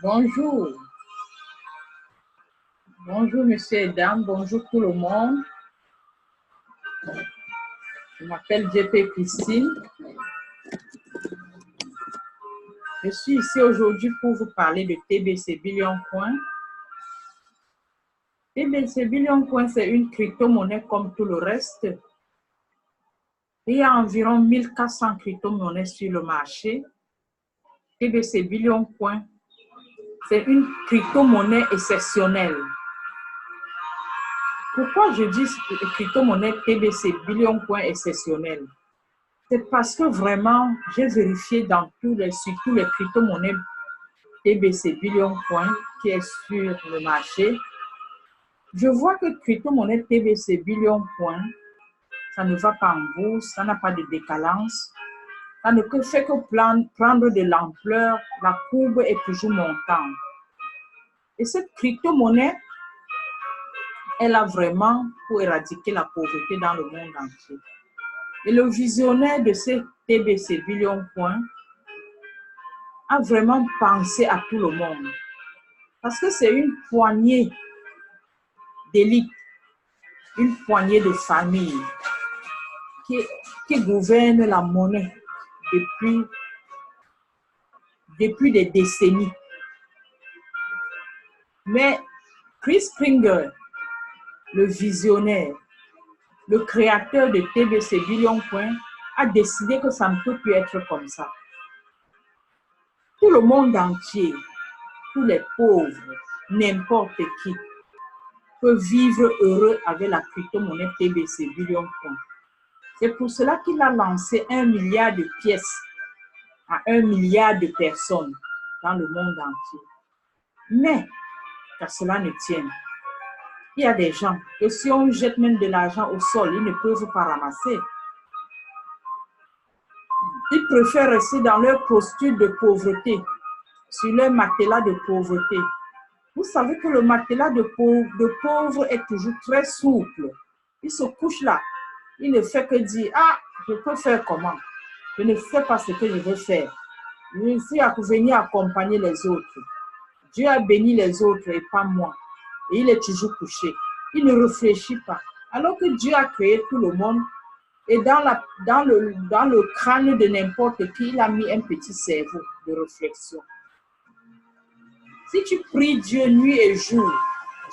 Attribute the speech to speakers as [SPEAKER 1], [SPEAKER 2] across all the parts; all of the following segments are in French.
[SPEAKER 1] Bonjour. Bonjour, monsieur et dames. Bonjour tout le monde. Je m'appelle JP Christine. Je suis ici aujourd'hui pour vous parler de TBC Billion Coin. TBC Billion Coin, c'est une crypto-monnaie comme tout le reste. Il y a environ 1400 crypto-monnaies sur le marché. TBC Billion Coin, c'est une crypto-monnaie exceptionnelle. Pourquoi je dis crypto-monnaie TBC Billion Coin exceptionnelle? C'est parce que vraiment, j'ai vérifié sur tous les crypto-monnaies TBC Billion Coin qui est sur le marché. Je vois que crypto-monnaie TBC Billion Coin, ça ne va pas en bourse, ça n'a pas de décalance, ça ne fait que prendre de l'ampleur, la courbe est toujours montante. Et cette crypto-monnaie, elle a vraiment pour éradiquer la pauvreté dans le monde entier. Et le visionnaire de ces TBC Billion Coin a vraiment pensé à tout le monde. Parce que c'est une poignée d'élite, une poignée de familles qui gouvernent la monnaie depuis des décennies. Mais Chris Springer, le visionnaire, le créateur de TBC Billion Coin, a décidé que ça ne peut plus être comme ça. Tout le monde entier, tous les pauvres, n'importe qui, peut vivre heureux avec la crypto-monnaie TBC Billion Coin. C'est pour cela qu'il a lancé 1 milliard de pièces à 1 milliard de personnes dans le monde entier. Mais, qu'à cela ne tienne, il y a des gens que si on jette même de l'argent au sol, ils ne peuvent pas ramasser. Ils préfèrent rester dans leur posture de pauvreté, sur leur matelas de pauvreté. Vous savez que le matelas de pauvre est toujours très souple. Il se couche là. Il ne fait que dire, ah, je peux faire comment? Je ne sais pas ce que je veux faire. Je suis à venir accompagner les autres. Dieu a béni les autres et pas moi. Et il est toujours couché. Il ne réfléchit pas. Alors que Dieu a créé tout le monde et dans le crâne de n'importe qui, il a mis un petit cerveau de réflexion. Si tu pries Dieu nuit et jour,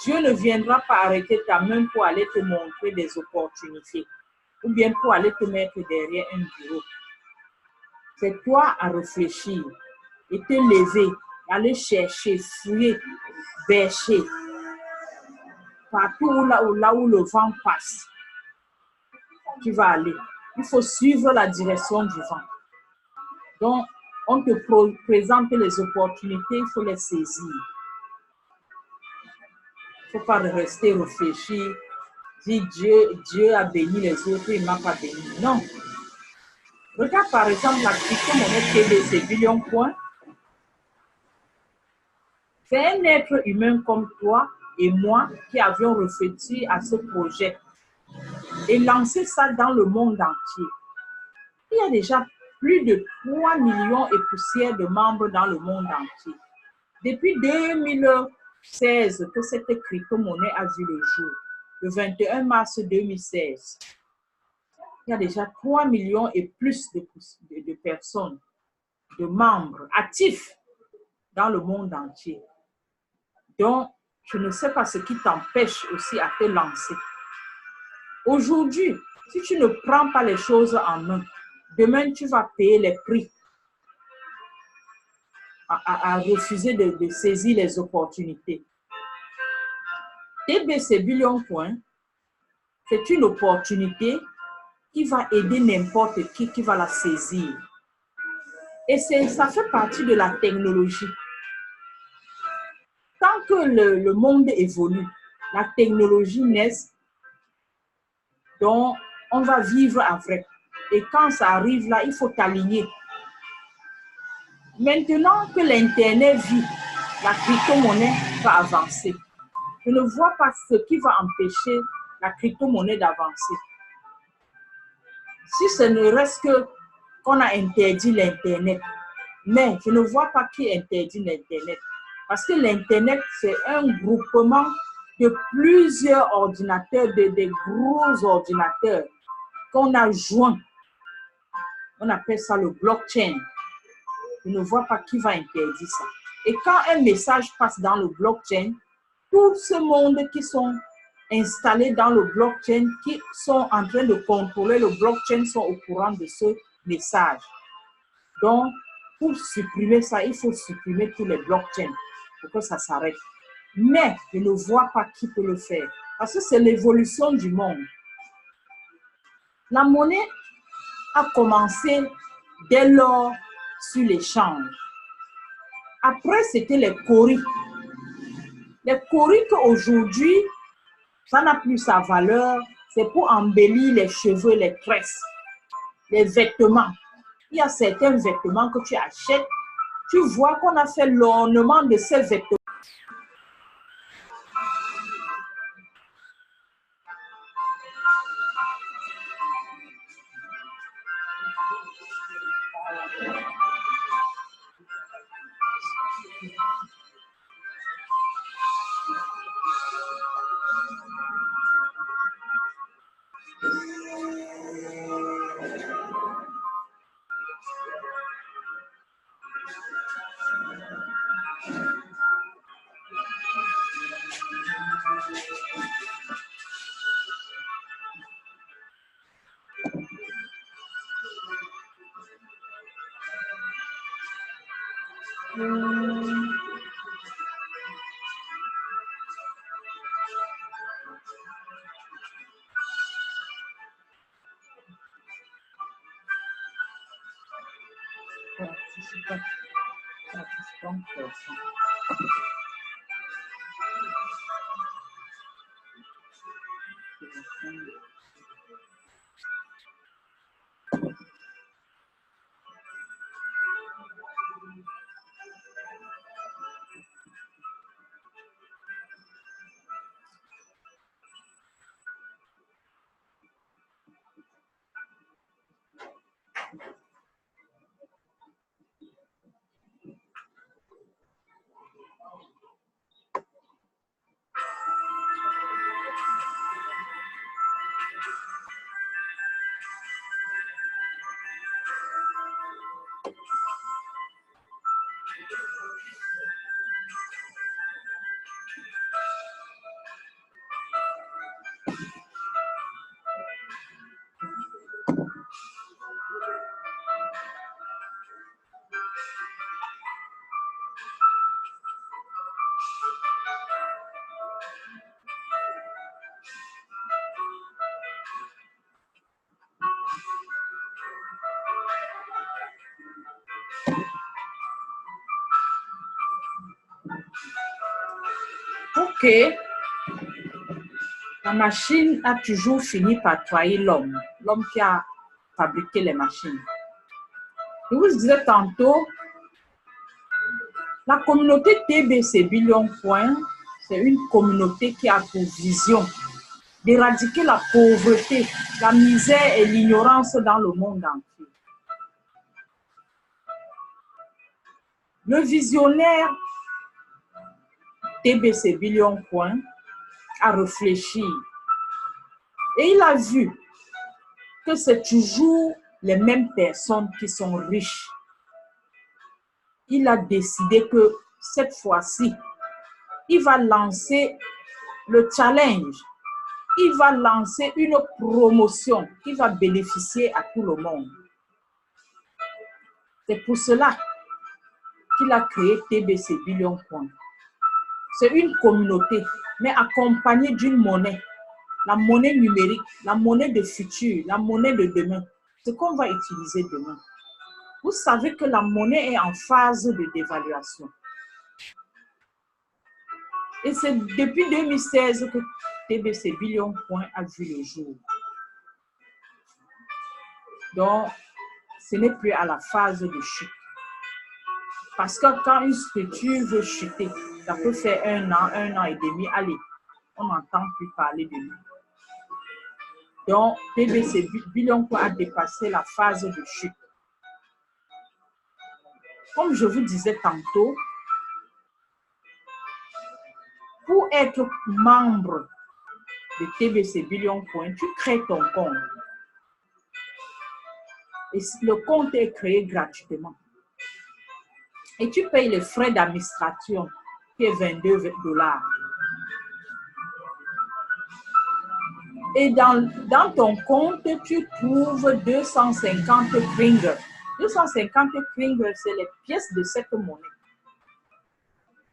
[SPEAKER 1] Dieu ne viendra pas arrêter ta main pour aller te montrer des opportunités ou bien pour aller te mettre derrière un bureau. C'est toi à réfléchir et te lever, aller chercher, fouiller, bêcher. Partout là où le vent passe, tu vas aller. Il faut suivre la direction du vent. Donc, on te présente les opportunités, il faut les saisir. Il ne faut pas rester réfléchir, dire Dieu a béni les autres, il ne m'a pas béni. Non. Regarde par exemple la crypto-monnaie TBC Billion Coin. C'est un être humain comme toi et moi qui avions réfléchi à ce projet et lancé ça dans le monde entier. Il y a déjà plus de 3 millions et poussières de membres dans le monde entier. Depuis 2016 que cette crypto-monnaie a vu le jour, le 21 mars 2016, il y a déjà 3 millions et plus de personnes, de membres actifs dans le monde entier. Donc, je ne sais pas ce qui t'empêche aussi à te lancer. Aujourd'hui, si tu ne prends pas les choses en main, demain, tu vas payer les prix à refuser de saisir les opportunités. TBC Billion Coin, c'est une opportunité qui va aider n'importe qui va la saisir. Et ça fait partie de la technologie. Tant que le monde évolue, la technologie naît, donc on va vivre avec. Et quand ça arrive là, il faut t'aligner. Maintenant que l'Internet vit, la crypto-monnaie va avancer. Je ne vois pas ce qui va empêcher la crypto-monnaie d'avancer. Si ce ne reste que qu'on a interdit l'Internet, mais je ne vois pas qui interdit l'Internet. Parce que l'Internet, c'est un groupement de plusieurs ordinateurs, des gros ordinateurs qu'on a joints. On appelle ça le blockchain. Je ne vois pas qui va interdire ça. Et quand un message passe dans le blockchain, tout ce monde qui sont installés dans le blockchain, qui sont en train de contrôler le blockchain, sont au courant de ce message. Donc, pour supprimer ça, il faut supprimer tous les blockchains pour que ça s'arrête. Mais je ne vois pas qui peut le faire. Parce que c'est l'évolution du monde. La monnaie a commencé dès lors sur l'échange. Après, c'était les cauris. Les cauris qu'aujourd'hui, ça n'a plus sa valeur. C'est pour embellir les cheveux, les tresses, les vêtements. Il y a certains vêtements que tu achètes. Tu vois qu'on a fait l'ornement de ces vêtements. Ok, la machine a toujours fini par trahir l'homme qui a fabriqué les machines. Je vous disais tantôt, la communauté TBC Billion Point, c'est une communauté qui a pour vision d'éradiquer la pauvreté, la misère et l'ignorance dans le monde entier. Le visionnaire TBC Billion Point a réfléchi et il a vu que c'est toujours les mêmes personnes qui sont riches. Il a décidé que cette fois-ci, il va lancer le challenge. Il va lancer une promotion qui va bénéficier à tout le monde. C'est pour cela qu'il a créé TBC Billion Point. C'est une communauté, mais accompagnée d'une monnaie. La monnaie numérique, la monnaie de futur, la monnaie de demain. Ce qu'on va utiliser demain. Vous savez que la monnaie est en phase de dévaluation. Et c'est depuis 2016 que TBC Billion Point a vu le jour. Donc, ce n'est plus à la phase de chute. Parce que quand une structure veut chuter, ça peut faire un an et demi, allez, on n'entend plus parler de lui. Donc, TBC Billion Coin a dépassé la phase de chute. Comme je vous disais tantôt, pour être membre de TBC Billion Coin, tu crées ton compte. Et le compte est créé gratuitement. Et tu payes les frais d'administration, qui est $22. Et dans ton compte, tu trouves 250 Kringles. 250 Kringles, c'est les pièces de cette monnaie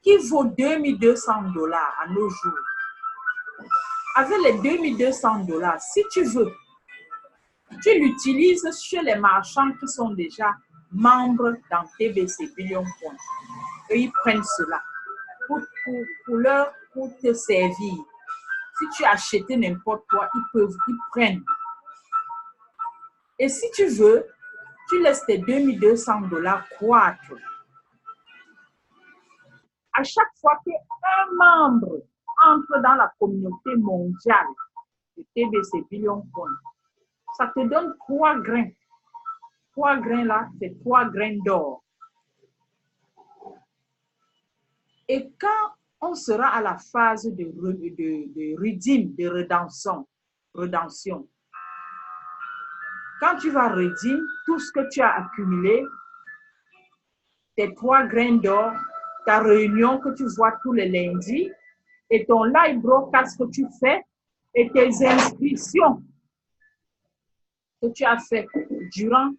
[SPEAKER 1] qui vaut $2200 à nos jours. Avec les $2200, si tu veux, tu l'utilises chez les marchands qui sont déjà membres dans TBC Billion Coin. Et ils prennent cela pour te servir. Si tu as acheté n'importe quoi, ils prennent. Et si tu veux, tu laisses tes $2200 croître. À chaque fois qu'un membre entre dans la communauté mondiale de TBC Billion Coin, ça te donne 3 grains. 3 grains là, c'est 3 grains d'or. Et quand on sera à la phase de redeem, de rédemption, quand tu vas redeem tout ce que tu as accumulé, tes 3 grains d'or, ta réunion que tu vois tous les lundis, et ton live broadcast que tu fais, et tes inscriptions que tu as fait durant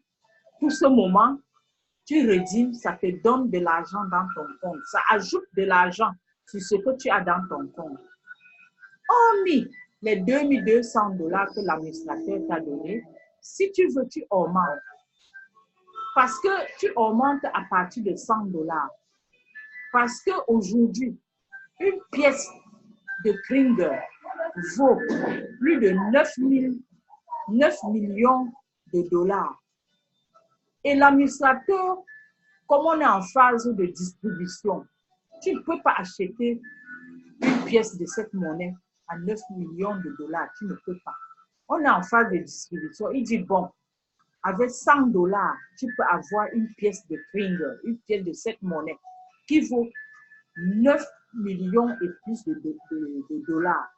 [SPEAKER 1] tout ce moment, tu redeems, ça te donne de l'argent dans ton compte. Ça ajoute de l'argent sur ce que tu as dans ton compte. Hormis les $2200 que l'administrateur t'a donné, si tu veux, tu augmentes. Parce que tu augmentes à partir de $100. Parce qu'aujourd'hui, une pièce de Kringles vaut plus de 9 millions de dollars. Et l'administrateur, comme on est en phase de distribution, tu ne peux pas acheter une pièce de cette monnaie à 9 millions de dollars. Tu ne peux pas. On est en phase de distribution. Il dit, bon, avec $100, tu peux avoir une pièce de Kringles, une pièce de cette monnaie qui vaut 9 millions et plus de dollars.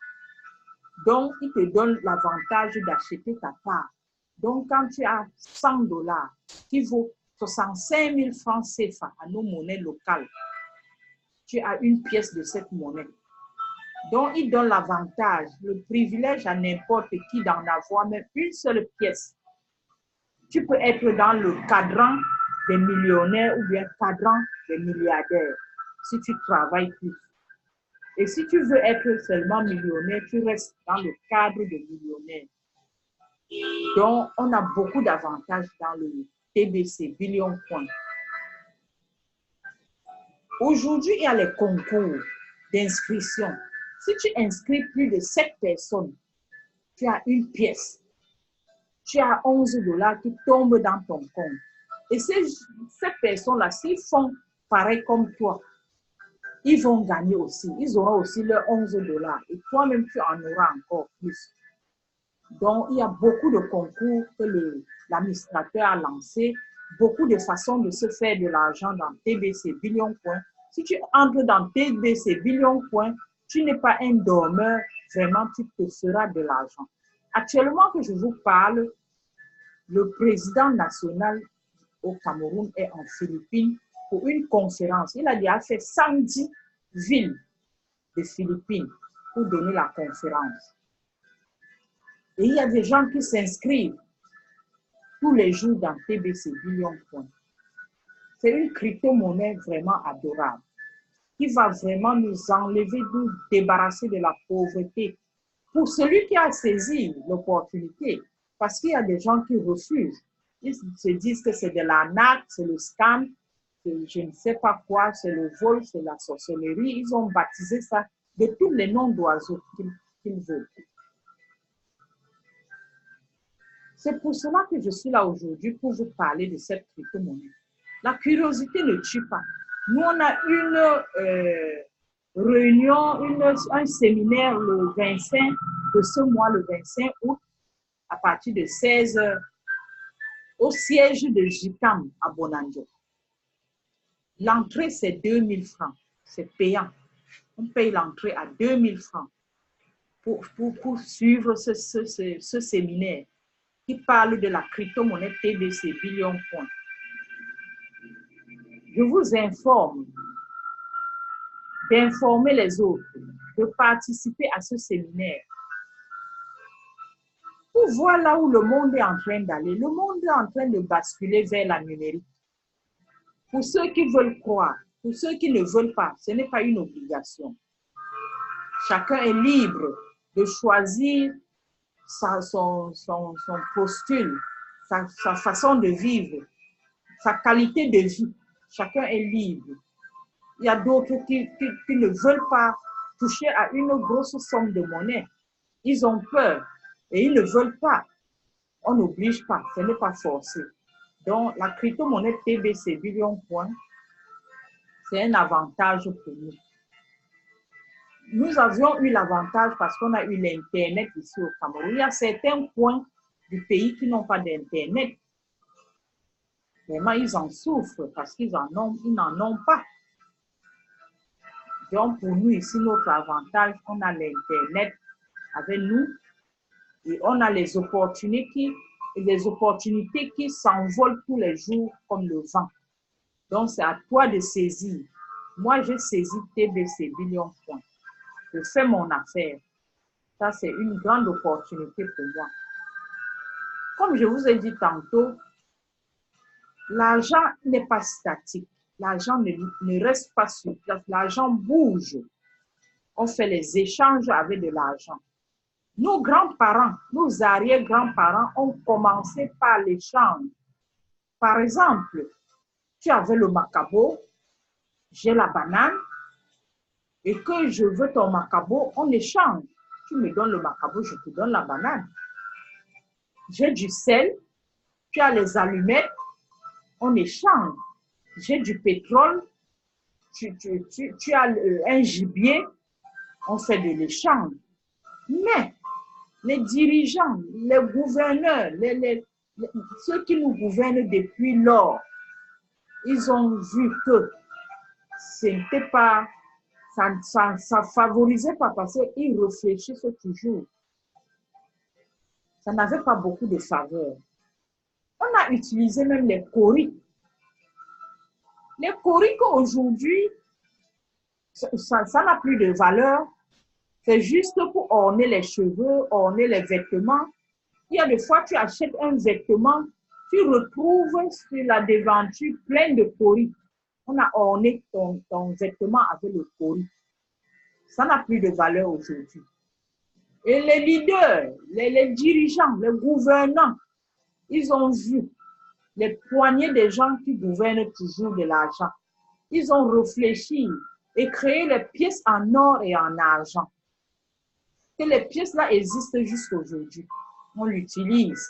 [SPEAKER 1] Donc, il te donne l'avantage d'acheter ta part. Donc, quand tu as $100 qui vaut 65 000 francs CFA à nos monnaies locales, tu as une pièce de cette monnaie. Donc, il donne l'avantage, le privilège à n'importe qui d'en avoir même une seule pièce. Tu peux être dans le cadran des millionnaires ou bien cadran des milliardaires si tu travailles plus. Et si tu veux être seulement millionnaire, tu restes dans le cadre des millionnaires. Donc, on a beaucoup d'avantages dans le TBC Billion Coin. Aujourd'hui, il y a les concours d'inscription. Si tu inscris plus de 7 personnes, tu as une pièce. Tu as $11 qui tombent dans ton compte. Et ces personnes-là, s'ils font pareil comme toi, ils vont gagner aussi. Ils auront aussi leurs $11. Et toi-même, tu en auras encore plus. Donc, il y a beaucoup de concours que l'administrateur a lancés, beaucoup de façons de se faire de l'argent dans TBC Billion Coin. Si tu entres dans TBC Billion Coin, tu n'es pas un dormeur, vraiment, tu te feras de l'argent. Actuellement que je vous parle, le président national au Cameroun est en Philippines pour une conférence. Il a déjà fait 110 villes de Philippines pour donner la conférence. Et il y a des gens qui s'inscrivent tous les jours dans TBC Billion Coin. C'est une crypto-monnaie vraiment adorable qui va vraiment nous enlever, nous débarrasser de la pauvreté. Pour celui qui a saisi l'opportunité, parce qu'il y a des gens qui refusent. Ils se disent que c'est de l'arnaque, c'est le scam, je ne sais pas quoi, c'est le vol, c'est la sorcellerie. Ils ont baptisé ça de tous les noms d'oiseaux qu'ils veulent. C'est pour cela que je suis là aujourd'hui pour vous parler de cette crypto-monnaie. La curiosité ne tue pas. Nous, on a une réunion, un séminaire le 25 de ce mois, le 25 août, à partir de 16 heures au siège de JICAM à Bonanjo. L'entrée, c'est 2000 francs. C'est payant. On paye l'entrée à 2000 francs pour suivre ce séminaire qui parle de la crypto-monnaie TBC Billion Coin. Je vous informe d'informer les autres, de participer à ce séminaire pour voir là où le monde est en train d'aller. Le monde est en train de basculer vers la numérique. Pour ceux qui veulent croire, pour ceux qui ne veulent pas, ce n'est pas une obligation. Chacun est libre de choisir son postule, sa façon de vivre, sa qualité de vie. Chacun est libre. Il y a d'autres qui ne veulent pas toucher à une grosse somme de monnaie. Ils ont peur et ils ne veulent pas. On n'oblige pas, ce n'est pas forcé. Donc, la crypto-monnaie TBC Billion Coin, c'est un avantage pour nous. Nous avions eu l'avantage parce qu'on a eu l'Internet ici au Cameroun. Il y a certains coins du pays qui n'ont pas d'Internet. Vraiment, ils en souffrent parce qu'ils n'en ont pas. Donc, pour nous ici, notre avantage, on a l'Internet avec nous et on a les opportunités qui s'envolent tous les jours comme le vent. Donc, c'est à toi de saisir. Moi, j'ai saisi TBC Billion Coin. Je fais mon affaire. Ça, c'est une grande opportunité pour moi. Comme je vous ai dit tantôt, l'argent n'est pas statique. L'argent ne reste pas sur place. L'argent bouge. On fait les échanges avec de l'argent. Nos grands-parents, nos arrière-grands-parents ont commencé par l'échange. Par exemple, tu avais le macabo, j'ai la banane, et que je veux ton macabo, on échange. Tu me donnes le macabo, je te donne la banane. J'ai du sel, tu as les allumettes, on échange. J'ai du pétrole, tu as un gibier, on fait de l'échange. Mais les dirigeants, les gouverneurs, ceux qui nous gouvernent depuis lors, ils ont vu que c'était pas, ça favorisait pas parce qu'ils réfléchissent toujours. Ça n'avait pas beaucoup de faveur. On a utilisé même les coris. Les coris qu'aujourd'hui, ça n'a plus de valeur. C'est juste pour orner les cheveux, orner les vêtements. Il y a des fois, tu achètes un vêtement, tu retrouves sur la devanture plein de coris. On a orné ton vêtement avec le cori. Ça n'a plus de valeur aujourd'hui. Et les leaders, les dirigeants, les gouvernants, ils ont vu les poignées des gens qui gouvernent toujours de l'argent. Ils ont réfléchi et créé les pièces en or et en argent. Que les pièces-là existent jusqu'aujourd'hui. On l'utilise.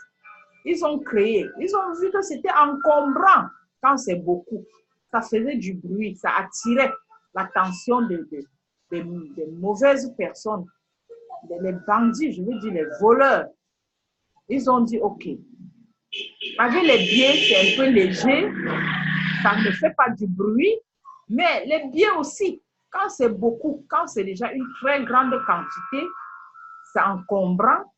[SPEAKER 1] Ils ont créé. Ils ont vu que c'était encombrant quand c'est beaucoup. Ça faisait du bruit. Ça attirait l'attention des mauvaises personnes. Les bandits, je veux dire les voleurs. Ils ont dit, OK. Avec les billets, c'est un peu léger. Ça ne fait pas du bruit. Mais les billets aussi, quand c'est beaucoup, quand c'est déjà une très grande quantité, c'est encombrant.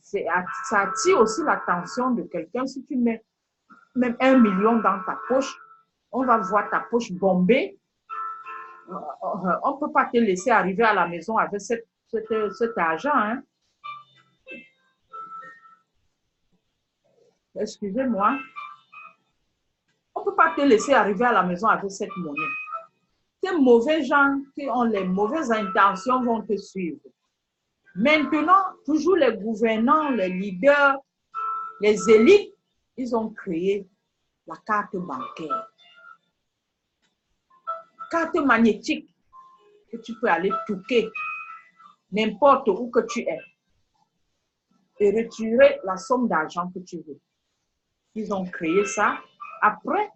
[SPEAKER 1] Ça attire aussi l'attention de quelqu'un. Si tu mets même 1 million dans ta poche, on va voir ta poche bombée. On ne peut pas te laisser arriver à la maison avec cet argent. Hein. Excusez-moi. On ne peut pas te laisser arriver à la maison avec cette monnaie. Ces mauvais gens qui ont les mauvaises intentions vont te suivre. Maintenant, toujours les gouvernants, les leaders, les élites, ils ont créé la carte bancaire. Carte magnétique que tu peux aller touquer n'importe où que tu es et retirer la somme d'argent que tu veux. Ils ont créé ça. Après,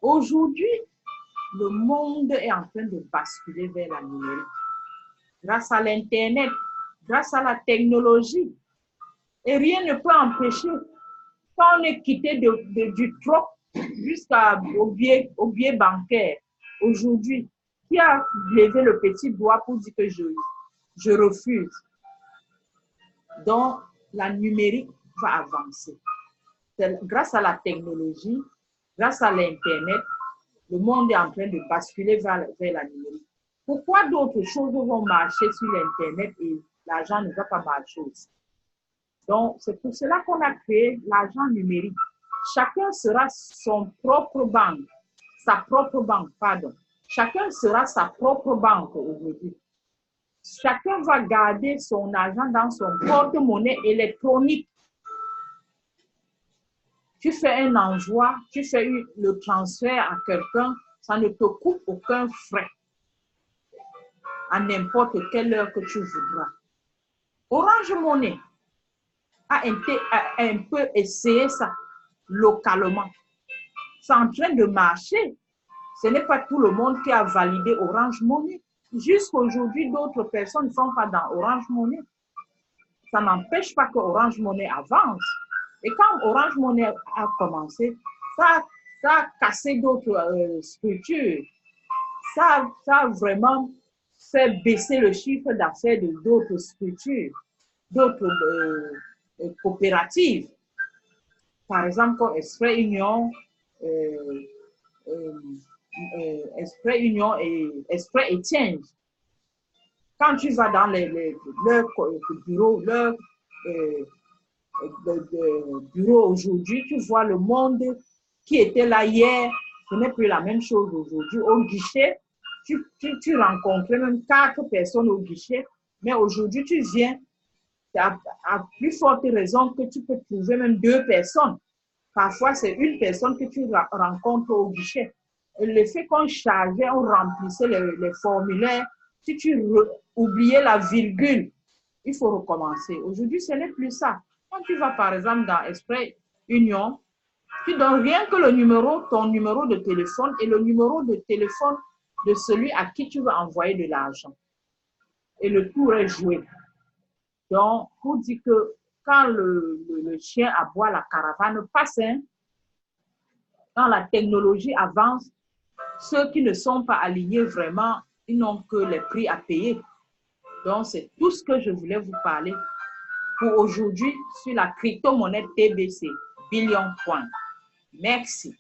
[SPEAKER 1] aujourd'hui, le monde est en train de basculer vers la numérique. Grâce à l'Internet, grâce à la technologie, Et rien ne peut empêcher, quand on est quitté du troc jusqu'au biais bancaire, aujourd'hui, qui a levé le petit doigt pour dire que je refuse? Donc, la numérique va avancer. Grâce à la technologie, grâce à l'Internet, le monde est en train de basculer vers la numérique. Pourquoi d'autres choses vont marcher sur l'Internet et l'argent ne va pas marcher aussi? Donc, c'est pour cela qu'on a créé l'argent numérique. Chacun sera son propre banque, sa propre banque, pardon. Chacun sera sa propre banque aujourd'hui. Chacun va garder son argent dans son porte-monnaie électronique. Tu fais un envoi, tu fais le transfert à quelqu'un, ça ne te coûte aucun frais à n'importe quelle heure que tu voudras. Orange Money a un peu essayé ça localement. C'est en train de marcher. Ce n'est pas tout le monde qui a validé Orange Money. Jusqu'aujourd'hui, d'autres personnes ne sont pas dans Orange Money. Ça n'empêche pas que Orange Money avance. Et quand Orange Money a commencé, ça a cassé d'autres structures. Ça a vraiment fait baisser le chiffre d'affaires de d'autres structures, d'autres coopératives. Par exemple, comme Exprès Union, Exprès Union et Exprès Exchange. Quand tu vas dans leurs bureaux, bureau aujourd'hui, tu vois le monde qui était là hier, ce n'est plus la même chose aujourd'hui. Au guichet, tu rencontrais même 4 personnes au guichet, mais aujourd'hui, tu viens, à plus forte raison que tu peux trouver même 2 personnes. Parfois, c'est une personne que tu rencontres au guichet. Et le fait qu'on chargeait, on remplissait les formulaires, si tu oubliais la virgule, il faut recommencer. Aujourd'hui, ce n'est plus ça. Quand tu vas, par exemple, dans Exprès Union, tu donnes rien que le numéro, ton numéro de téléphone et le numéro de téléphone de celui à qui tu veux envoyer de l'argent. Et le tour est joué. Donc, pour dire que quand le chien aboie, la caravane passe, hein, quand la technologie avance, ceux qui ne sont pas alignés vraiment, ils n'ont que les prix à payer. Donc, c'est tout ce que je voulais vous parler pour aujourd'hui sur la crypto-monnaie TBC, Billion Point. Merci.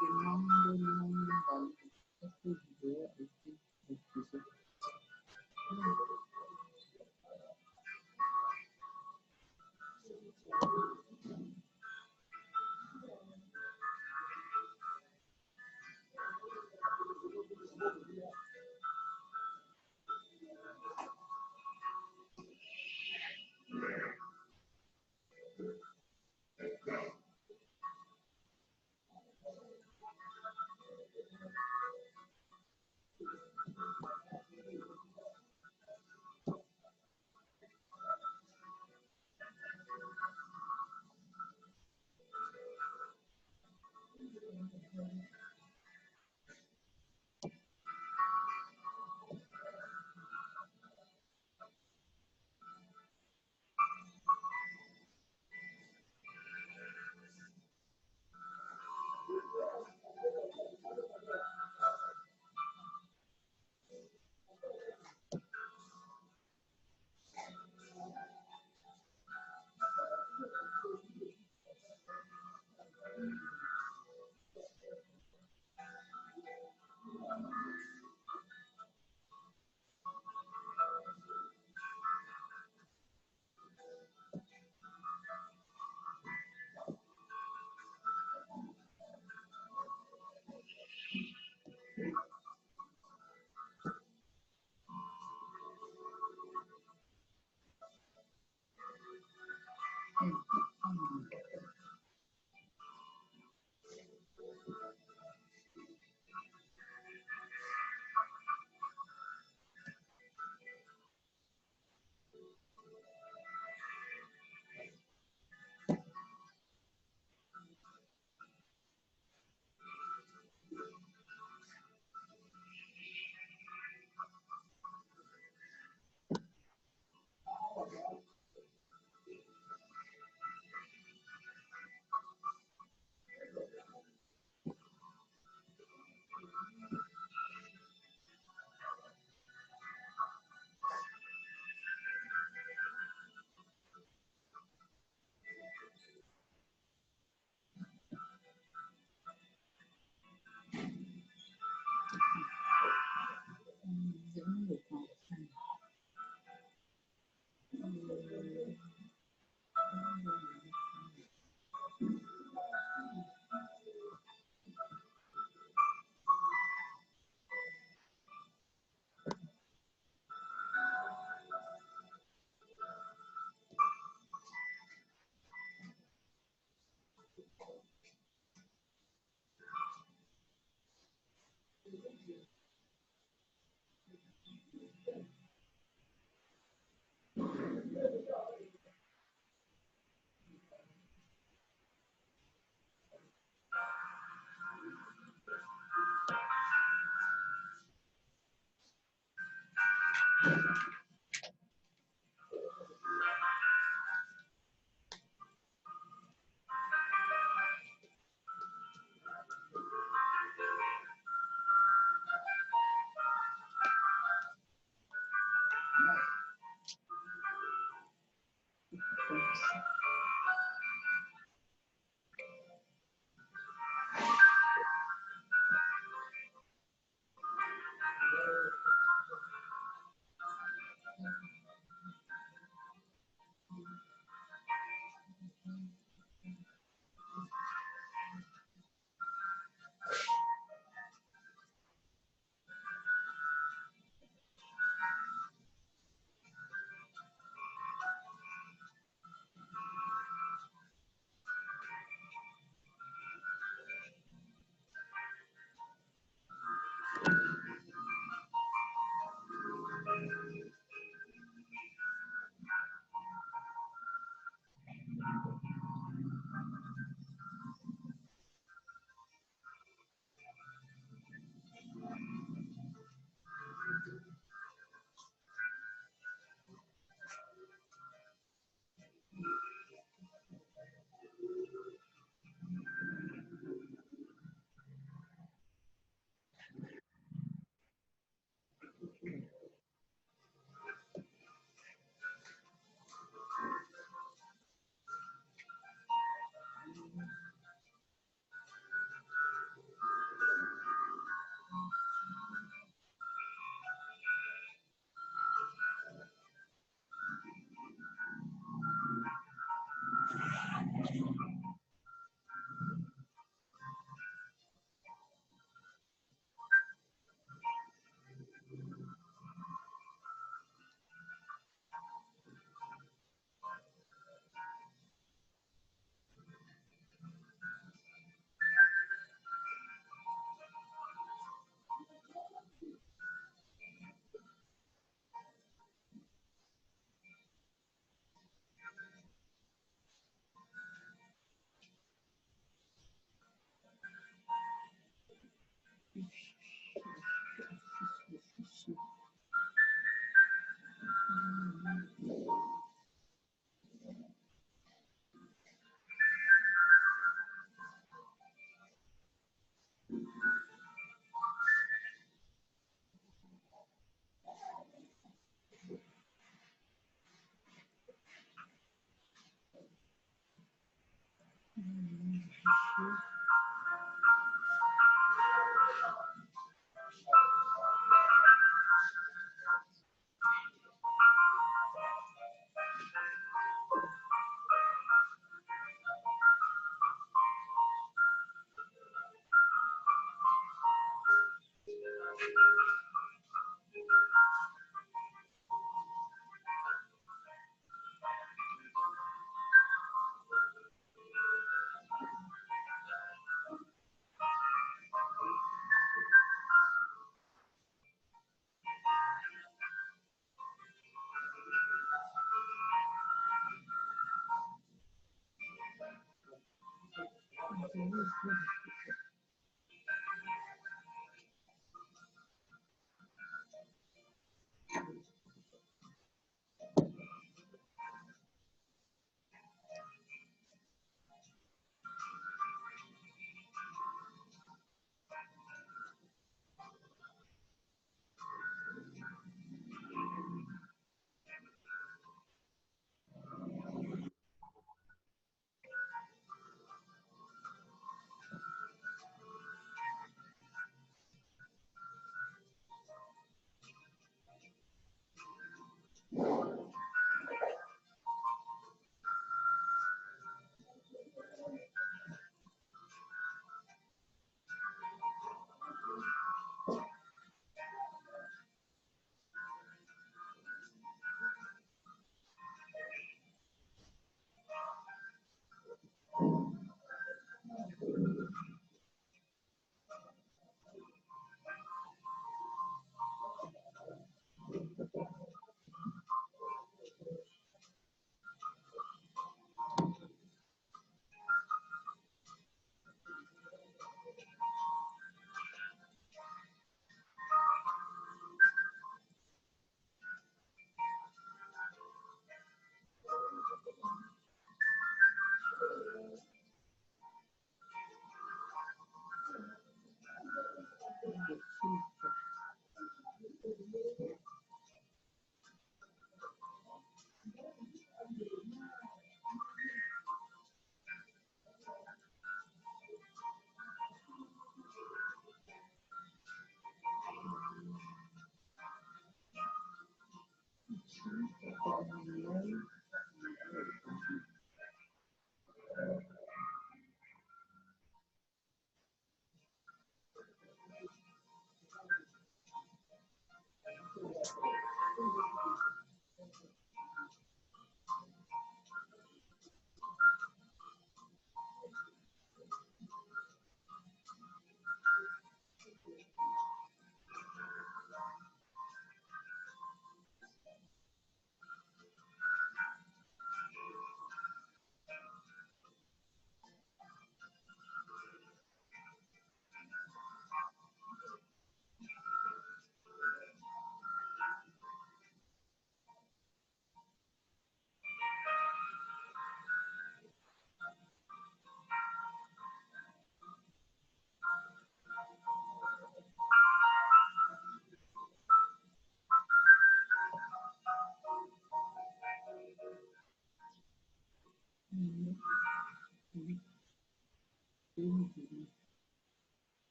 [SPEAKER 1] demande non valide. Cette vidéo a été diffusée.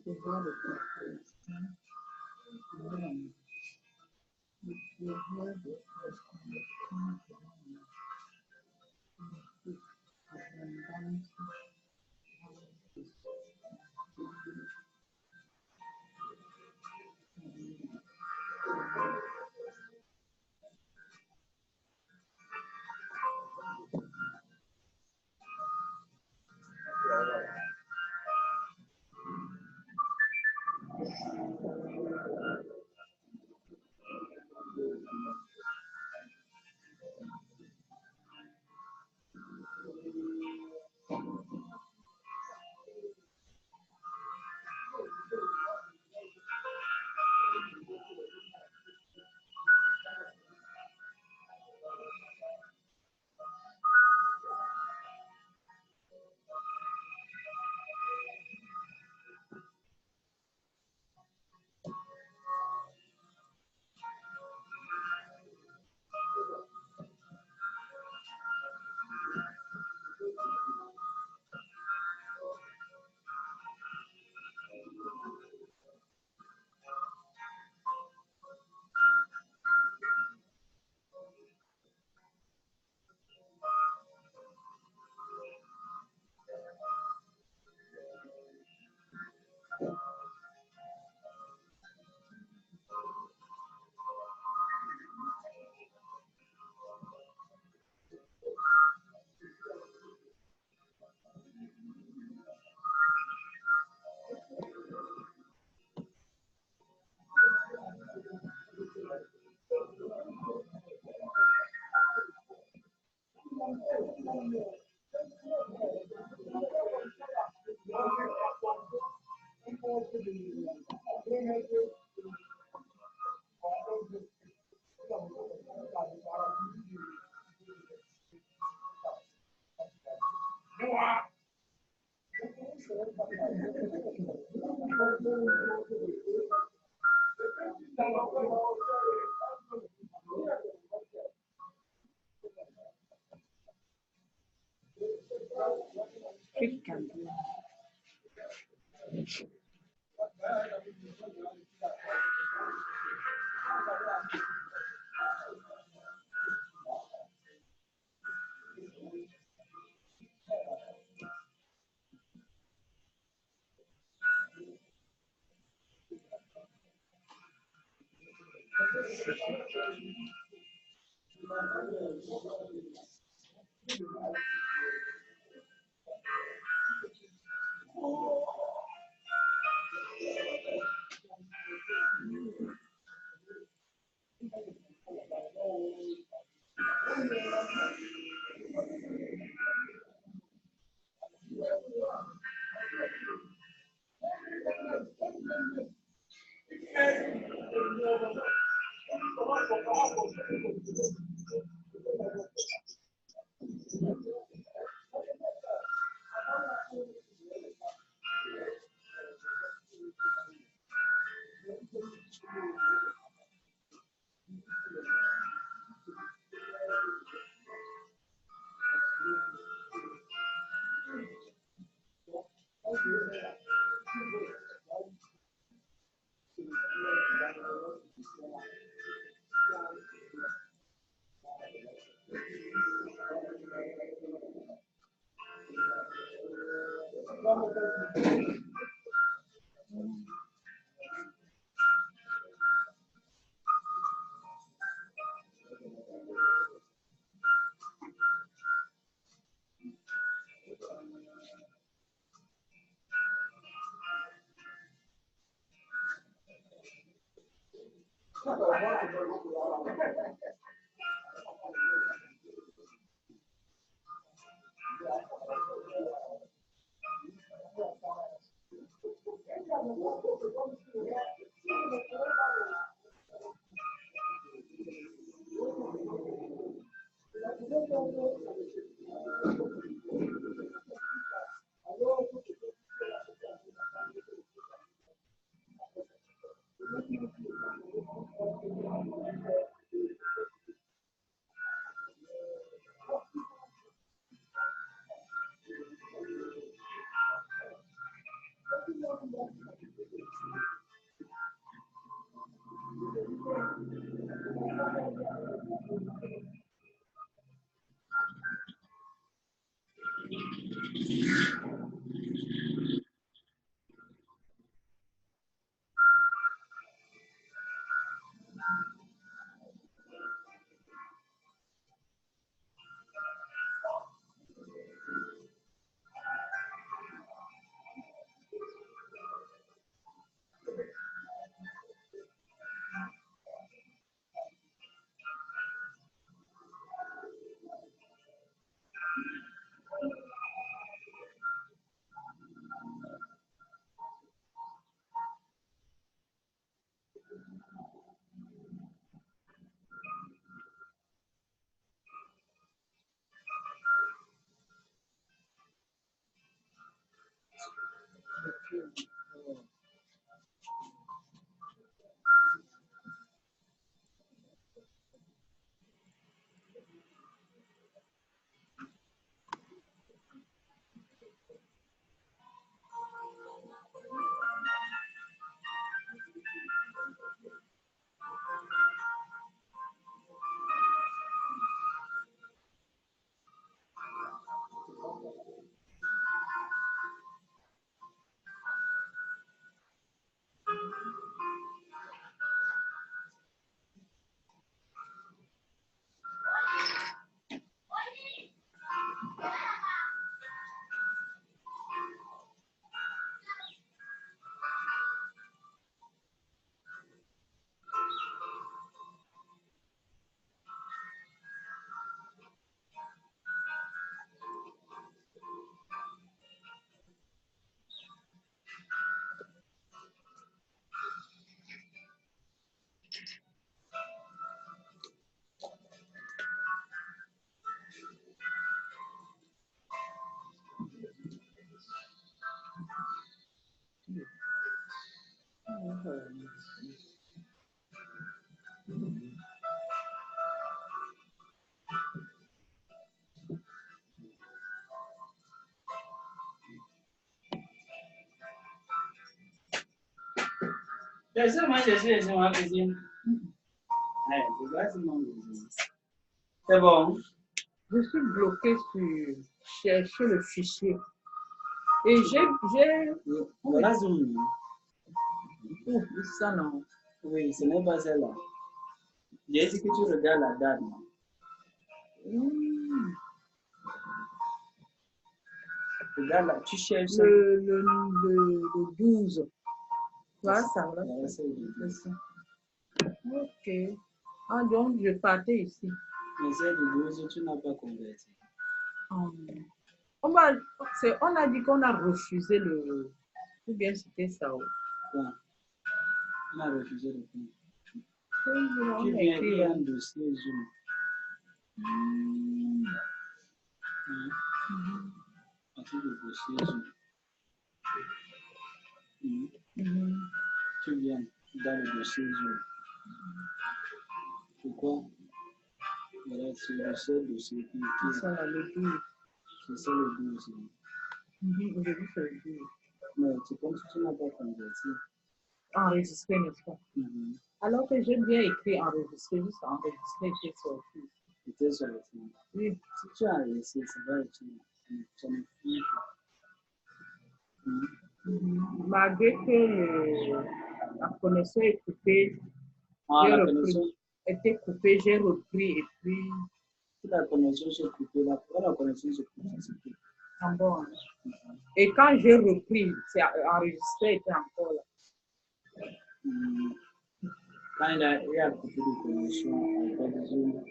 [SPEAKER 1] recevoir les compréhensions humaines, le pouvoir de transformation de l'âme, l'abondance fréquente.
[SPEAKER 2] C'est bon.
[SPEAKER 1] Je suis bloquée sur chercher le fichier. Et j'ai...
[SPEAKER 2] Voilà Zoom.
[SPEAKER 1] Oh, ça non.
[SPEAKER 2] Oui, ce n'est pas celle-là. J'ai dit que tu regardes la date. Regarde là, tu cherches
[SPEAKER 1] le 12. Voilà, ça va. C'est ça. Ok. Ah, donc je partais ici.
[SPEAKER 2] Mais celle de 12, tu n'as pas converti.
[SPEAKER 1] On a dit qu'on a refusé le... Ou bien c'était ça.
[SPEAKER 2] Ouais. On a refusé le compte.
[SPEAKER 1] Tu
[SPEAKER 2] viens, il y a un dossier Zoom. Partir du dossier Zoom. Tu viens dans le dossier Zoom. Pourquoi? Voilà, c'est le seul dossier qui est
[SPEAKER 1] ça, le 12.
[SPEAKER 2] C'est ça le 12.
[SPEAKER 1] Aujourd'hui, c'est le 12.
[SPEAKER 2] Mais c'est comme si tu n'as pas converti.
[SPEAKER 1] Enregistré, n'est-ce pas? Alors que j'ai bien écrit enregistré, juste enregistré, j'ai sorti.
[SPEAKER 2] C'était sorti.
[SPEAKER 1] Oui.
[SPEAKER 2] Si tu as laissé, ça va être ça me fie.
[SPEAKER 1] Malgré que la connexion est coupée,
[SPEAKER 2] La connexion
[SPEAKER 1] était coupée, j'ai repris et puis...
[SPEAKER 2] Si la connexion s'est coupée, la connexion se coupe, ça se coupe.
[SPEAKER 1] Ah bon. Et quand j'ai repris, c'est enregistré, était encore là.
[SPEAKER 2] Quand il y a coupé de connexion, avec Zoom,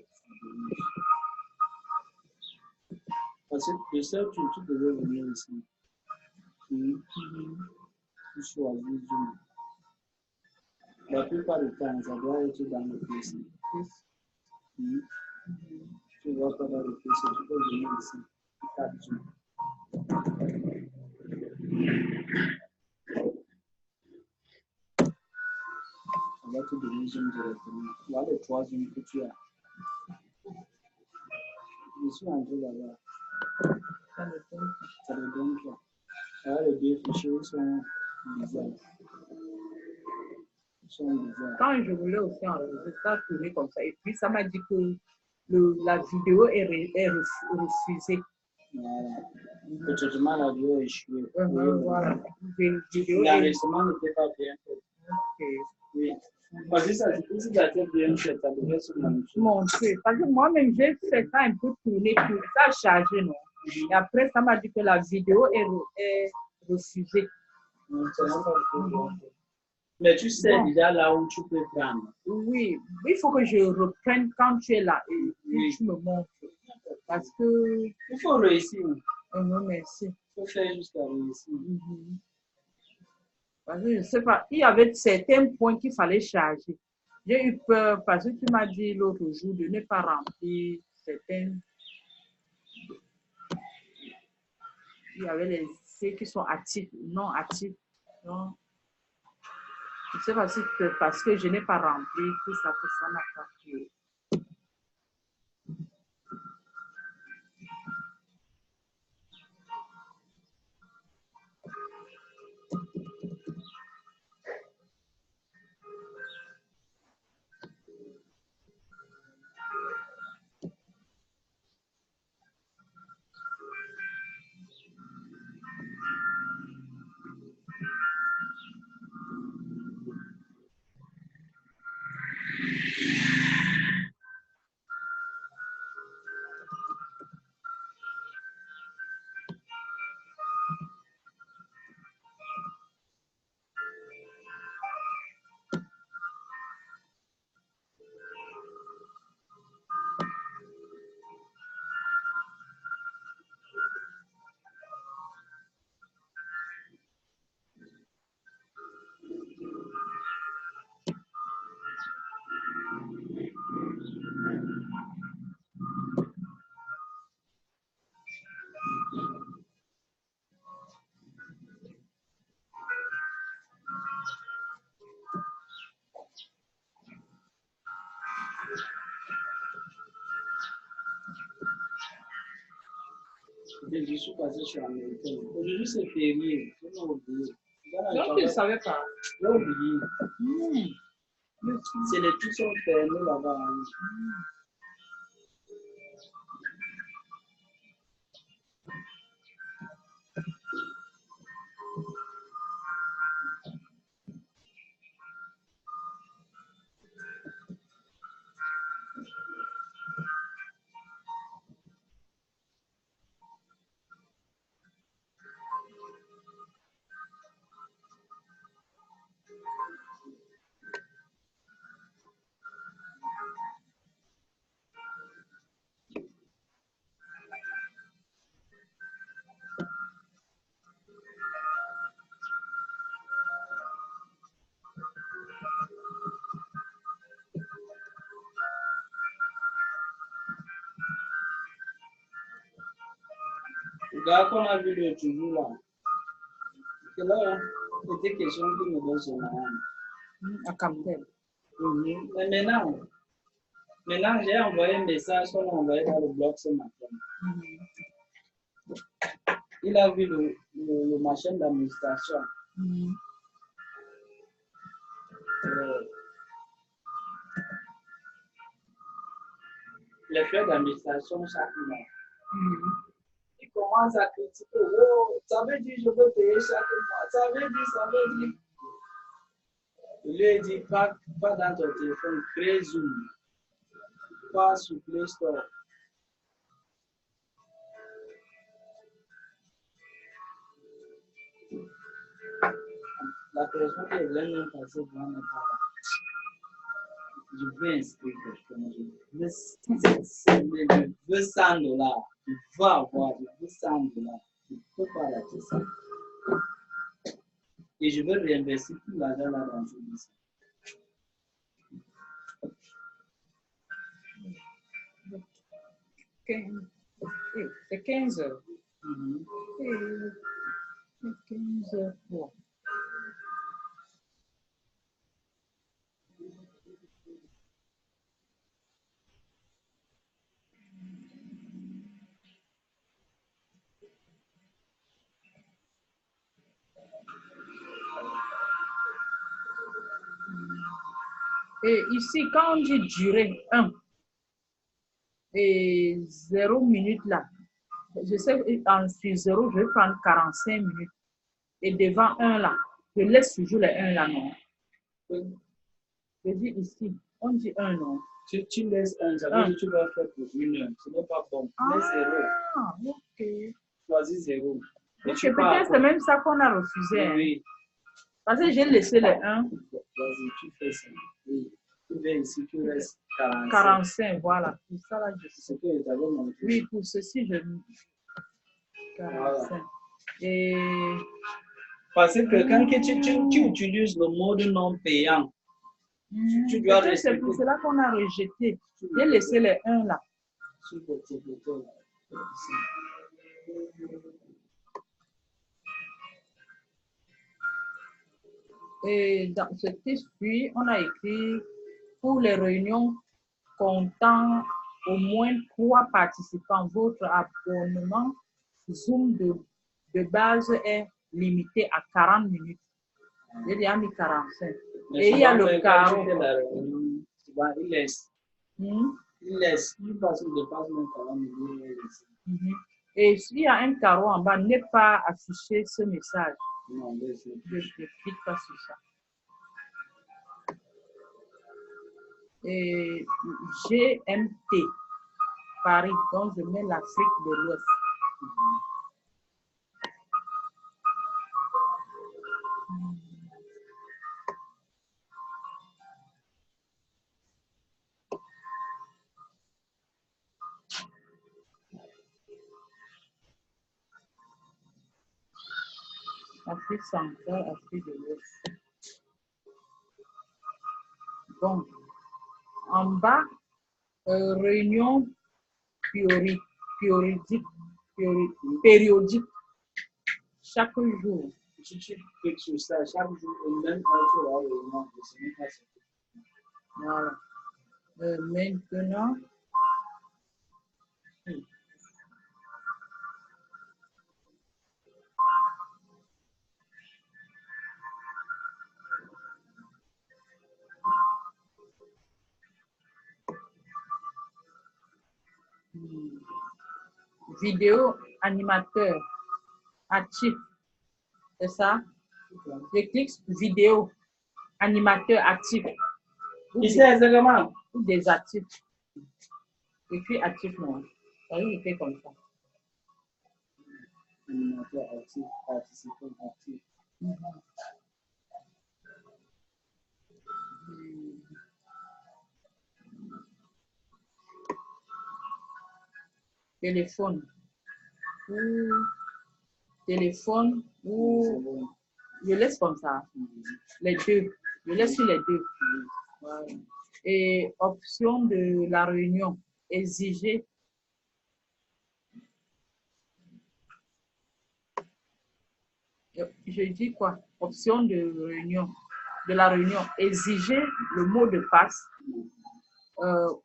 [SPEAKER 2] parce que le seul truc, tu devais venir ici. Tu choisis Zoom. La plupart du temps, ça doit être dans le PC. Tu ne vas pas dans le PC, tu peux venir ici. Tu tapes Zoom. Ça va te donner Zoom directement. Voilà les 3 Zooms que tu as. Je suis entré là-bas. Ça me donne quoi? Alors les 2 fichiers sont bizarres.
[SPEAKER 1] Quand je voulais aussi enregistrer, ça a tourné comme ça. Et puis ça m'a dit que la vidéo est refusée.
[SPEAKER 2] Voilà. Le traitement la vidéo est échoué.
[SPEAKER 1] Voilà. Vidéo est...
[SPEAKER 2] L'enregistrement n'était pas bien fait.
[SPEAKER 1] Ok.
[SPEAKER 2] Oui. Parce que ça, je trouve que la tête bien faite, ça devrait se montrer.
[SPEAKER 1] Montrer. Parce que moi-même, j'ai fait ça un peu tourner, ça a chargé, non? Et après, ça m'a dit que la vidéo est refusée.
[SPEAKER 2] Mais tu sais déjà là où tu peux prendre.
[SPEAKER 1] Oui, il faut que je reprenne quand tu es là et puis tu me montres. Parce que...
[SPEAKER 2] Il faut réussir.
[SPEAKER 1] Non, merci.
[SPEAKER 2] Il faut faire jusqu'à réussir.
[SPEAKER 1] Parce que je ne sais pas, il y avait certains points qu'il fallait charger. J'ai eu peur parce que tu m'as dit l'autre jour de ne pas remplir certains. Il y avait ceux qui sont actifs, non actifs. Non. Je ne sais pas si c'est parce que je n'ai pas rempli tout ça que ça n'a pas fait.
[SPEAKER 2] Je suis passé sur l'américain. Aujourd'hui, c'est férié. Je l'ai oublié.
[SPEAKER 1] Non, tu ne savais pas.
[SPEAKER 2] J'ai oublié. C'est les trucs sont fermés là-bas. Le gars qu'on a vu l'autre jour là, c'est là, c'était question qu'il me donne son nom.
[SPEAKER 1] À Campbell.
[SPEAKER 2] Mais maintenant j'ai envoyé un message qu'on a envoyé dans le blog ce matin. Il a vu le machin d'administration. Les frais d'administration chaque mois. Il commence à critiquer. Oh, ça veut dire que je veux payer chaque mois. Ça veut dire. Il lui dit pas dans ton téléphone, crée Zoom. Pas sur Play Store. La personne qui est vraiment passée devant mes parents. Je veux inscrire quelqu'un. Je veux 100 dollars. Je veux avoir. Je veux 100 dollars. Je ne peux pas rater ça. Et je veux réinvestir tout l'argent là dans ce business.
[SPEAKER 1] C'est 15 heures. 15 heures. Bon. Et ici, quand on dit durée 1 et 0 minute là, Je sais sur 0, je vais prendre 45 minutes. Et devant 1 là, je laisse toujours les 1 là, non? Je dis ici, on dit 1, non?
[SPEAKER 2] Tu laisses 1, ça veut dire que tu vas faire pour 1 heure. Ce n'est pas bon. Laisse 0.
[SPEAKER 1] Ah, ok.
[SPEAKER 2] Choisis 0.
[SPEAKER 1] Ok, peut-être c'est même ça qu'on a refusé.
[SPEAKER 2] Oui.
[SPEAKER 1] Parce que j'ai laissé les 1.
[SPEAKER 2] Vas-y, tu fais ça. Oui. Tu viens ici, tu laisses 45.
[SPEAKER 1] 45, voilà. Pour ça, là, je sais.
[SPEAKER 2] C'est que tu avais montré.
[SPEAKER 1] Oui, pour ceci, je... 45. Voilà. Et...
[SPEAKER 2] Parce que quand tu utilises le mode non payant, tu dois rester.
[SPEAKER 1] C'est pour cela qu'on a rejeté. J'ai laissé les 1 là.
[SPEAKER 2] Sur le bouton là.
[SPEAKER 1] Et dans ce texte, puis, on a écrit pour les réunions comptant au moins 3 participants, votre abonnement Zoom de base est limité à 40 minutes. J'ai déjà mis 45. Et il y a le carreau.
[SPEAKER 2] Il laisse. Il laisse. Il passe le dépassement 40 minutes.
[SPEAKER 1] Et s'il y a un carreau en bas, ne pas afficher ce message.
[SPEAKER 2] Non,
[SPEAKER 1] je ne clique pas sur ça. Et GMT, Paris, donc je mets l'Afrique de l'Ouest. Afrique centrale, Afrique de l'Ouest. Bon, en bas, réunion périodique, chaque jour.
[SPEAKER 2] Si tu cliques sur ça, chaque jour, même quand tu auras réunion, ce n'est pas ça.
[SPEAKER 1] Voilà. Maintenant, vidéo animateur actif, c'est ça? Je clique sur vidéo animateur actif.
[SPEAKER 2] Ici, exactement.
[SPEAKER 1] Ou désactif. Et puis actif, non. Ça veut dire comme ça.
[SPEAKER 2] Animateur actif, participant actif.
[SPEAKER 1] Téléphone ou je laisse comme ça. Les deux. Je laisse sur les deux. Voilà. Et option de la réunion. Exiger. Je dis quoi? Option de réunion. De la réunion. Exiger le mot de passe.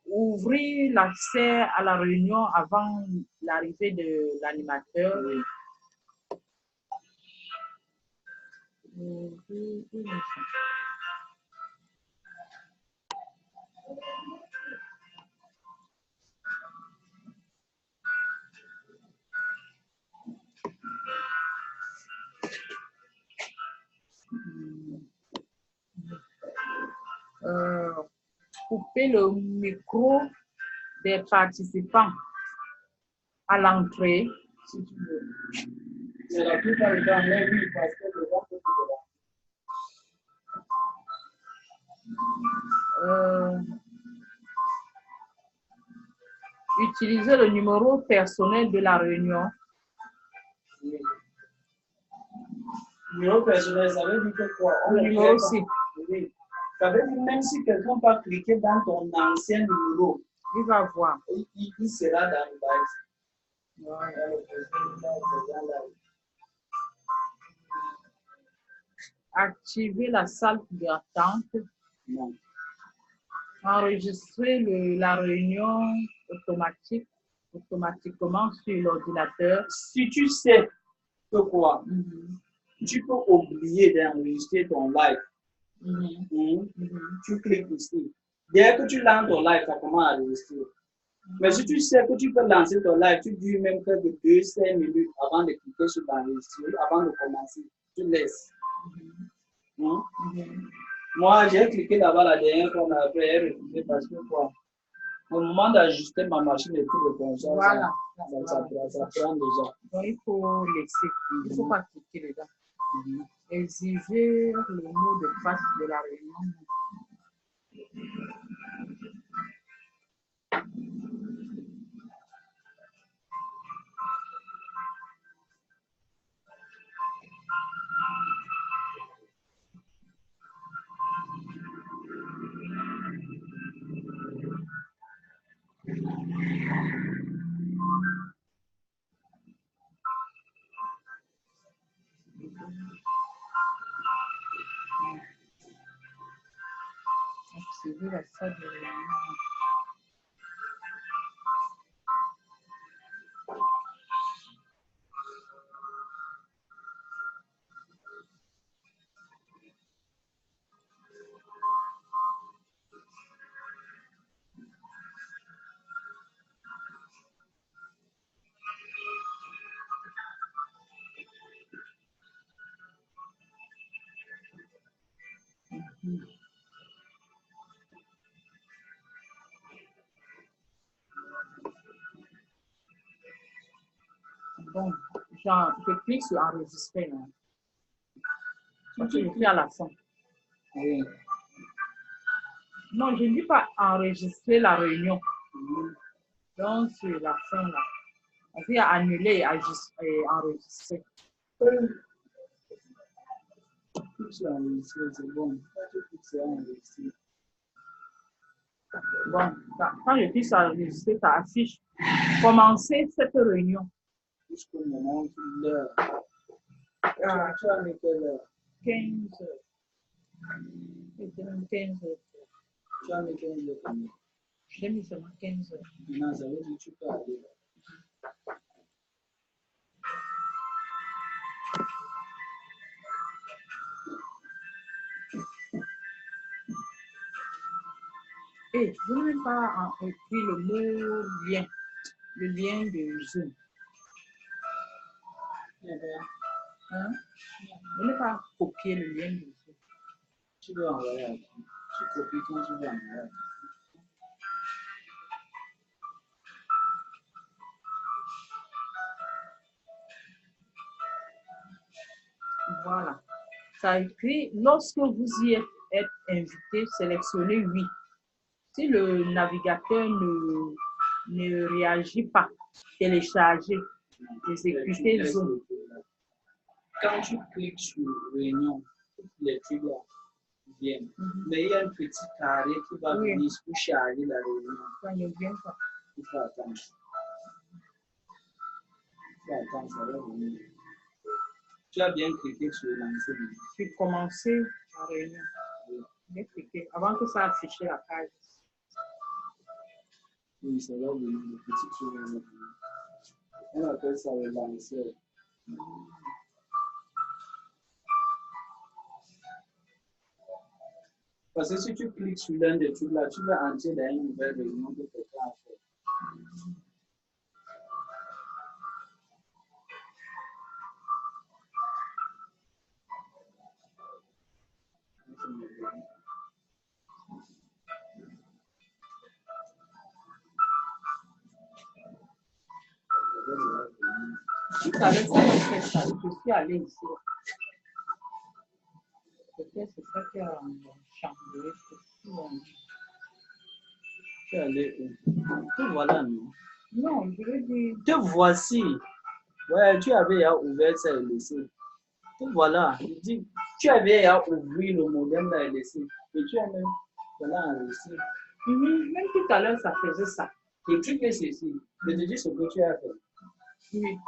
[SPEAKER 1] Ouvrir l'accès à la réunion avant l'arrivée de l'animateur. Couper le micro des participants à l'entrée. Si tu veux.
[SPEAKER 2] Mais la plupart du temps, mais oui, parce que le gens peuvent
[SPEAKER 1] utiliser le numéro personnel de la réunion.
[SPEAKER 2] Oui. Numéro personnel, ça veut dire que quoi?
[SPEAKER 1] Le numéro aussi.
[SPEAKER 2] Oui. Ça veut dire même si quelqu'un va cliquer dans ton ancien numéro,
[SPEAKER 1] il va voir.
[SPEAKER 2] Il sera dans le base.
[SPEAKER 1] Activer la salle d'attente.
[SPEAKER 2] Non.
[SPEAKER 1] Enregistrer la réunion automatiquement sur l'ordinateur.
[SPEAKER 2] Si tu sais que quoi, tu peux oublier d'enregistrer ton live. Tu cliques ici. Dès que tu lances ton live, ça commence à enregistrer. Mais si tu sais que tu peux lancer ton live, tu dis même que de 2-5 minutes avant de cliquer sur l'enregistrer, avant de commencer, tu laisses. Hein? Moi, j'ai cliqué là-bas la dernière fois, on a fait refusé parce que quoi? Au moment d'ajuster ma machine et tout le console,
[SPEAKER 1] Voilà.
[SPEAKER 2] ça prend déjà.
[SPEAKER 1] Donc, il faut laisser. Il ne faut pas cliquer dedans. Exiger le mot de passe de la réunion. Activer la salle de réunion. Bon, je clique sur enregistrer. Là. Donc, je le fais à la fin.
[SPEAKER 2] Oui.
[SPEAKER 1] Non, je ne dis pas enregistrer la réunion. Donc, sur la fin, là. On dit annuler et enregistrer.
[SPEAKER 2] C'est bon.
[SPEAKER 1] Bon, quand je clique sur enregistrer, ça affiche commencer cette réunion.
[SPEAKER 2] Jusqu'au moment où l'heure. Tu as mis quelle heure?
[SPEAKER 1] 15 heures. 15 heures.
[SPEAKER 2] Tu as mis 15 heures.
[SPEAKER 1] Je l'ai mis seulement 15 heures.
[SPEAKER 2] Non, ça veut dire que tu peux aller.
[SPEAKER 1] Et je n'ai même pas écrit le mot lien, le lien de Zoom. Hein? Je n'ai pas copié le lien de Zoom.
[SPEAKER 2] Tu veux envoyer à qui? Tu copies quand tu veux envoyer à qui?
[SPEAKER 1] Voilà. Ça écrit, lorsque vous y êtes invité, sélectionnez oui. Si le navigateur ne réagit pas, téléchargez, exécutez Zoom.
[SPEAKER 2] Quand tu cliques sur réunion, les trucs là viennent. Mais il y a un petit carré qui va venir pour charger la réunion.
[SPEAKER 1] Ça ne vient pas.
[SPEAKER 2] Il faut attendre. Il faut attendre, ça va venir. Tu as bien cliqué sur lancer.
[SPEAKER 1] Puis commencer la réunion. J'ai cliqué avant que ça affiche la page.
[SPEAKER 2] Oui, ça va venir. Le petit truc va venir. On appelle ça le lanceur. Parce que si tu cliques sur l'un des trucs là, tu vas entrer dans une nouvelle réunion que quelqu'un a fait.
[SPEAKER 1] Tout à l'heure, ça m'a fait ça. Je suis allée ici. Peut-être c'est ça qui a chamboulé.
[SPEAKER 2] Tu es allé où? Te voilà, non?
[SPEAKER 1] Non, je veux dire.
[SPEAKER 2] Te voici. Ouais, tu avais à ouvert ça et laissé. Te voilà. Je dis, tu avais à ouvrir le modem là et laissé. Et tu as même voilà enregistré.
[SPEAKER 1] Même tout à l'heure, ça faisait ça.
[SPEAKER 2] Le truc est ceci. Je te dis ce que tu as fait.
[SPEAKER 1] Oui.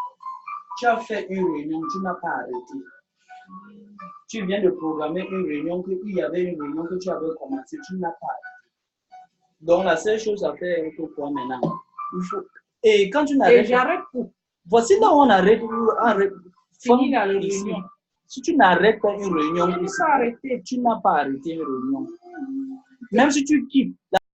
[SPEAKER 2] Tu as fait une réunion, tu n'as pas arrêté. Tu viens de programmer une réunion, il y avait une réunion que tu avais commencé, tu n'as pas arrêté. Donc la seule chose à faire est que quoi maintenant? Il faut... Et quand tu n'arrêtes pas.
[SPEAKER 1] Et j'arrête où?
[SPEAKER 2] Voici là où on arrête.
[SPEAKER 1] Fini la réunion.
[SPEAKER 2] Si tu n'arrêtes pas une réunion,
[SPEAKER 1] Tu n'as pas arrêté.
[SPEAKER 2] Tu n'as pas arrêté une réunion. Même si tu quittes.